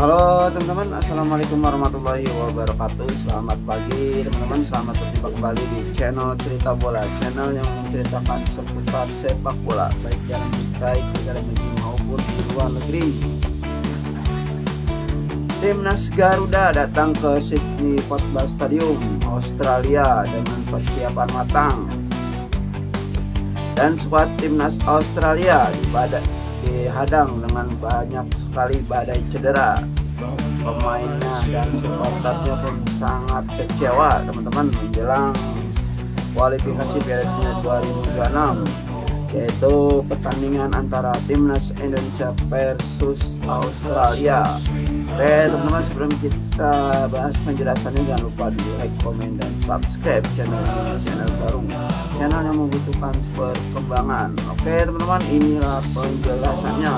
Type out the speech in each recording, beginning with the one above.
Halo teman-teman, assalamualaikum warahmatullahi wabarakatuh. Selamat pagi teman-teman, selamat berjumpa kembali di channel Cerita Bola, channel yang menceritakan seputar sepak bola, baik dalam negeri maupun di luar negeri. Timnas Garuda datang ke Sydney Football Stadium, Australia dengan persiapan matang. Dan skuad timnas Australia dihadang dengan banyak sekali badai cedera. Pemainnya dan supporternya pun sangat kecewa teman-teman menjelang kualifikasi Piala Dunia 2026, yaitu pertandingan antara timnas Indonesia versus Australia. Oke teman-teman, sebelum kita bahas penjelasannya, jangan lupa di like, komen, dan subscribe channel ini, channel baru, channel yang membutuhkan perkembangan. Oke teman-teman, inilah penjelasannya.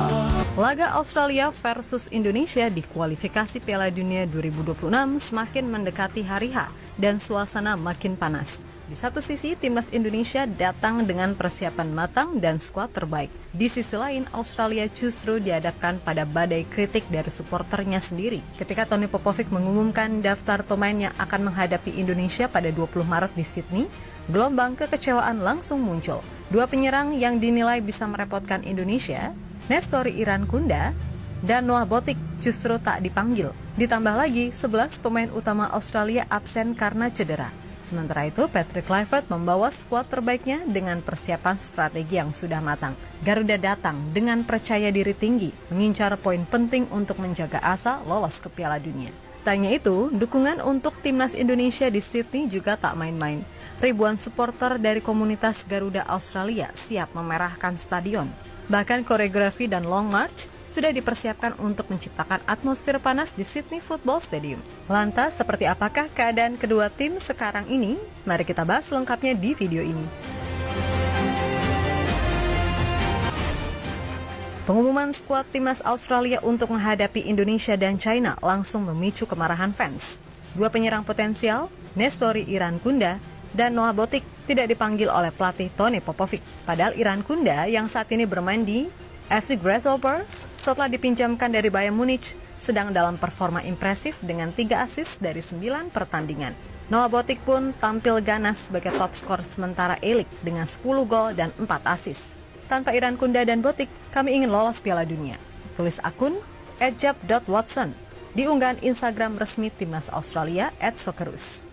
Laga Australia versus Indonesia di kualifikasi Piala Dunia 2026 semakin mendekati hari H dan suasana makin panas. Di satu sisi, timnas Indonesia datang dengan persiapan matang dan skuad terbaik. Di sisi lain, Australia justru dihadapkan pada badai kritik dari supporternya sendiri. Ketika Tony Popovic mengumumkan daftar pemain yang akan menghadapi Indonesia pada 20 Maret di Sydney, gelombang kekecewaan langsung muncul. Dua penyerang yang dinilai bisa merepotkan Indonesia, Nestori Irankunda dan Noah Botik, justru tak dipanggil. Ditambah lagi, 11 pemain utama Australia absen karena cedera. Sementara itu, Patrick Kluivert membawa skuad terbaiknya dengan persiapan strategi yang sudah matang. Garuda datang dengan percaya diri tinggi, mengincar poin penting untuk menjaga asa lolos ke Piala Dunia. Tanya itu, dukungan untuk timnas Indonesia di Sydney juga tak main-main. Ribuan supporter dari komunitas Garuda Australia siap memerahkan stadion. Bahkan koreografi dan long march sudah dipersiapkan untuk menciptakan atmosfer panas di Sydney Football Stadium. Lantas, seperti apakah keadaan kedua tim sekarang ini? Mari kita bahas lengkapnya di video ini. Pengumuman skuad timnas Australia untuk menghadapi Indonesia dan China langsung memicu kemarahan fans. Dua penyerang potensial, Nestori Irankunda dan Noah Botik, tidak dipanggil oleh pelatih Tony Popovic. Padahal Irankunda yang saat ini bermain di FC Grasshopper setelah dipinjamkan dari Bayern Munich sedang dalam performa impresif dengan 3 assist dari 9 pertandingan. Noah Botik pun tampil ganas sebagai top skor sementara A-League dengan 10 gol dan 4 assist. Tanpa Irankunda dan Botik, kami ingin lolos Piala Dunia, tulis akun @jab.watson di unggahan Instagram resmi timnas Australia @socceroos.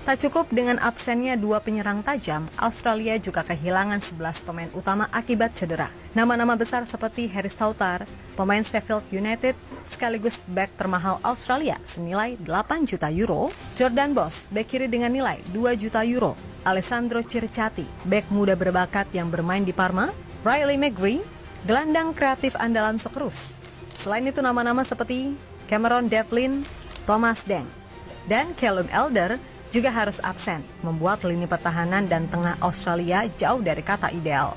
Tak cukup dengan absennya dua penyerang tajam, Australia juga kehilangan 11 pemain utama akibat cedera. Nama-nama besar seperti Harry Souttar, pemain Sheffield United, sekaligus bek termahal Australia senilai 8 juta euro, Jordan Boss, bek kiri dengan nilai 2 juta euro, Alessandro Circati, bek muda berbakat yang bermain di Parma, Riley McGree, gelandang kreatif andalan Socceroos. Selain itu, nama-nama seperti Cameron Devlin, Thomas Deng, dan Callum Elder juga harus absen, membuat lini pertahanan dan tengah Australia jauh dari kata ideal.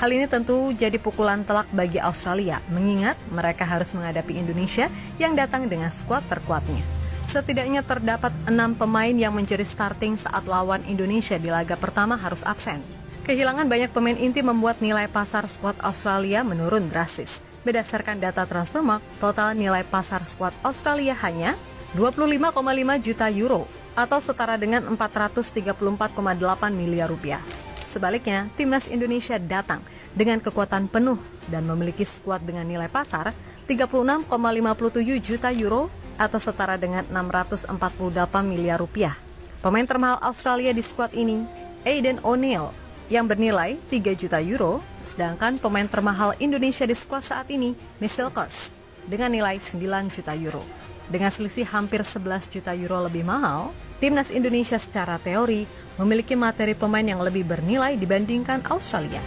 Hal ini tentu jadi pukulan telak bagi Australia, mengingat mereka harus menghadapi Indonesia yang datang dengan skuad terkuatnya. Setidaknya terdapat 6 pemain yang menjadi starting saat lawan Indonesia di laga pertama harus absen. Kehilangan banyak pemain inti membuat nilai pasar skuad Australia menurun drastis. Berdasarkan data Transfermarkt, total nilai pasar skuad Australia hanya 25,5 juta euro atau setara dengan 434,8 miliar rupiah. Sebaliknya, timnas Indonesia datang dengan kekuatan penuh dan memiliki skuad dengan nilai pasar 36,57 juta euro atau setara dengan 648 miliar rupiah. Pemain termahal Australia di skuad ini, Aidan O'Neill, yang bernilai 3 juta euro, sedangkan pemain termahal Indonesia di skuad saat ini, Michel Kors, dengan nilai 9 juta euro. Dengan selisih hampir 11 juta euro lebih mahal, timnas Indonesia secara teori memiliki materi pemain yang lebih bernilai dibandingkan Australia.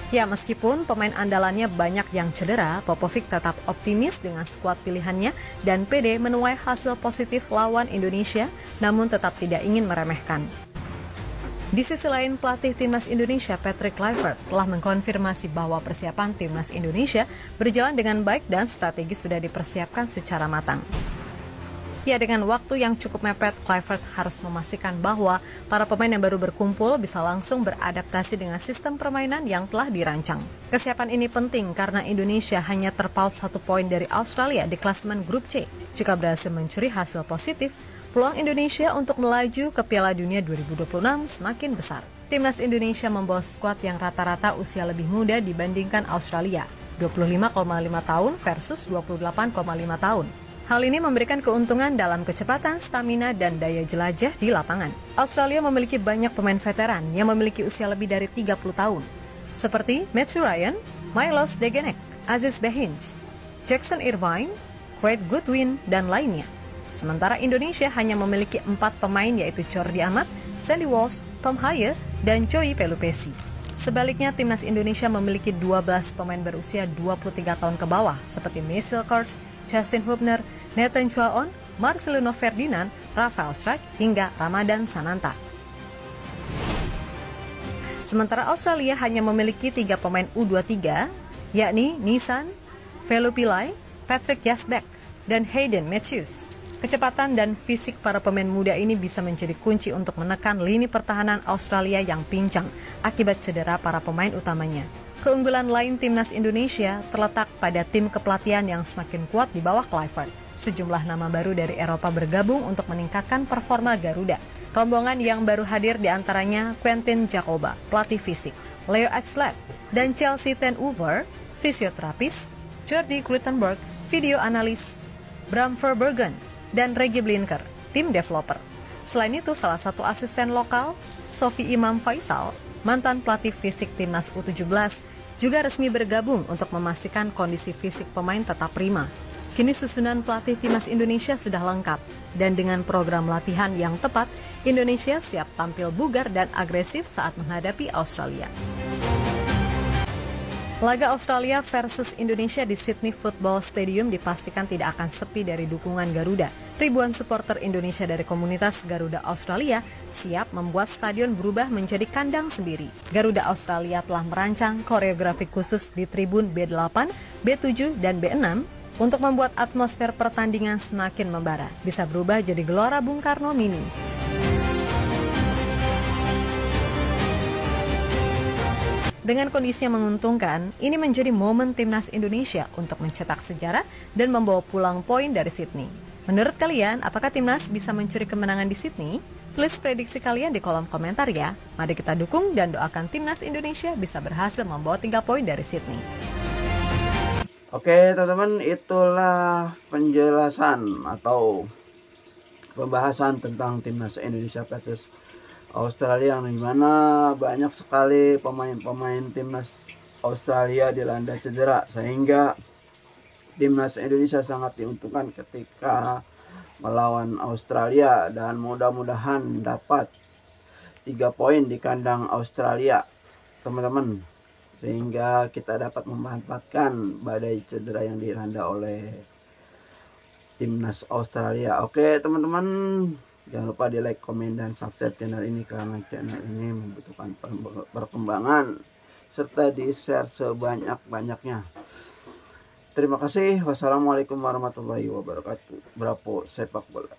Ya, meskipun pemain andalannya banyak yang cedera, Popovic tetap optimis dengan skuad pilihannya dan pede menuai hasil positif lawan Indonesia, namun tetap tidak ingin meremehkan. Di sisi lain, pelatih timnas Indonesia Patrick Kluivert telah mengkonfirmasi bahwa persiapan timnas Indonesia berjalan dengan baik dan strategi sudah dipersiapkan secara matang. Ya, dengan waktu yang cukup mepet, Kluivert harus memastikan bahwa para pemain yang baru berkumpul bisa langsung beradaptasi dengan sistem permainan yang telah dirancang. Kesiapan ini penting karena Indonesia hanya terpaut 1 poin dari Australia di klasemen grup C. Jika berhasil mencuri hasil positif, peluang Indonesia untuk melaju ke Piala Dunia 2026 semakin besar. Timnas Indonesia membawa skuad yang rata-rata usia lebih muda dibandingkan Australia, 25,5 tahun versus 28,5 tahun. Hal ini memberikan keuntungan dalam kecepatan, stamina, dan daya jelajah di lapangan. Australia memiliki banyak pemain veteran yang memiliki usia lebih dari 30 tahun, seperti Matthew Ryan, Milos Degenek, Aziz Behins, Jackson Irvine, Craig Goodwin, dan lainnya. Sementara Indonesia hanya memiliki 4 pemain yaitu Jordi Amat, Sandy Walsh, Tom Haye, dan Joey Pelupesi. Sebaliknya, timnas Indonesia memiliki 12 pemain berusia 23 tahun ke bawah seperti Marcel Kors, Justin Hubner, Nathan Chuaon, Marcelino Ferdinand, Rafael Struijk, hingga Ramadan Sananta. Sementara Australia hanya memiliki 3 pemain U23, yakni Nissan, Velo Pillay, Patrick Yazbek, dan Hayden Matthews. Kecepatan dan fisik para pemain muda ini bisa menjadi kunci untuk menekan lini pertahanan Australia yang pincang akibat cedera para pemain utamanya. Keunggulan lain timnas Indonesia terletak pada tim kepelatihan yang semakin kuat di bawah Kluivert. Sejumlah nama baru dari Eropa bergabung untuk meningkatkan performa Garuda. Rombongan yang baru hadir diantaranya Quentin Jacoba, pelatih fisik, Leo Ajlet, dan Chelsea Ten Uver, fisioterapis, Jordi Kluitenberg, video analis, Bram Verbruggen, dan Reggie Blinker, tim developer. Selain itu, salah satu asisten lokal, Sofi Imam Faisal, mantan pelatih fisik timnas U17, juga resmi bergabung untuk memastikan kondisi fisik pemain tetap prima. Kini susunan pelatih timnas Indonesia sudah lengkap, dan dengan program latihan yang tepat, Indonesia siap tampil bugar dan agresif saat menghadapi Australia. Laga Australia versus Indonesia di Sydney Football Stadium dipastikan tidak akan sepi dari dukungan Garuda. Ribuan supporter Indonesia dari komunitas Garuda Australia siap membuat stadion berubah menjadi kandang sendiri. Garuda Australia telah merancang koreografi khusus di tribun B8, B7, dan B6 untuk membuat atmosfer pertandingan semakin membara. Bisa berubah jadi Gelora Bung Karno Mini. Dengan kondisi yang menguntungkan, ini menjadi momen timnas Indonesia untuk mencetak sejarah dan membawa pulang poin dari Sydney. Menurut kalian, apakah timnas bisa mencuri kemenangan di Sydney? Tulis prediksi kalian di kolom komentar ya. Mari kita dukung dan doakan timnas Indonesia bisa berhasil membawa 3 poin dari Sydney. Oke teman-teman, itulah penjelasan atau pembahasan tentang timnas Indonesia versus Australia, yang dimana banyak sekali pemain-pemain timnas Australia dilanda cedera, sehingga timnas Indonesia sangat diuntungkan ketika melawan Australia, dan mudah-mudahan dapat 3 poin di kandang Australia teman-teman, sehingga kita dapat memanfaatkan badai cedera yang dilanda oleh timnas Australia. Oke teman-teman, jangan lupa di like, komen, dan subscribe channel ini karena channel ini membutuhkan perkembangan serta di share sebanyak-banyaknya. Terima kasih. Wassalamualaikum warahmatullahi wabarakatuh. Bravo sepak bola.